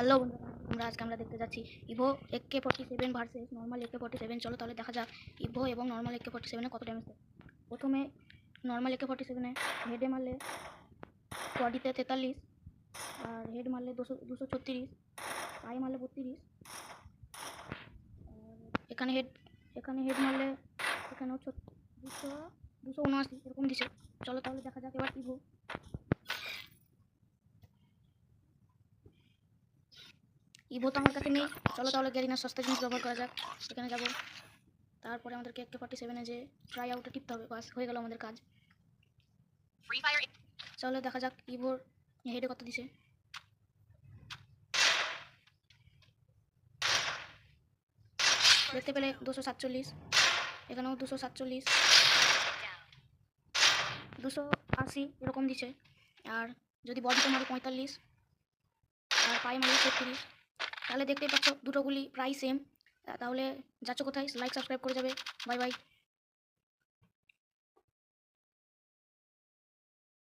Hello বন্ধুরা, আজকে আমরা দেখতে যাচ্ছি Ivo AK47 versus normal AK47। চলো তাহলে দেখা যাক ইভো এবং নর্মাল AK47 কত ড্যামেজ দেয়। প্রথমে নর্মাল AK47 হেডে মারলে বডিতে 43, আর হেড মারলে 236, পায়ে মারলে 32, আর এখানে হেড মারলে এখানেও 279 এরকম দিছে। চলো তাহলে দেখা যাক এবার ইভো তো আমার কাছে নেই। চলো তাহলে গ্যারিনার সস্তা জিনিস ব্যবহার করা যাক। সেখানে যাবো, তারপরে আমাদেরকে AK47 যে ট্রাই আউটে টিপতে হবে। বাস হয়ে গেল আমাদের কাজ। চলো দেখা যাক ইভোর হেডে কত দিছে। দেখতে পেলে 247, এখানেও 247, 280 এরকম দিছে। আর যদি বডিতে মারি 45, আর পায়ে মারি 36। তাহলে দেখতেই পাচ্ছ দুটো গুলি প্রায় সেম। তাহলে যাচ্ছ কোথায়? লাইক সাবস্ক্রাইব করে যাবে। Bye bye.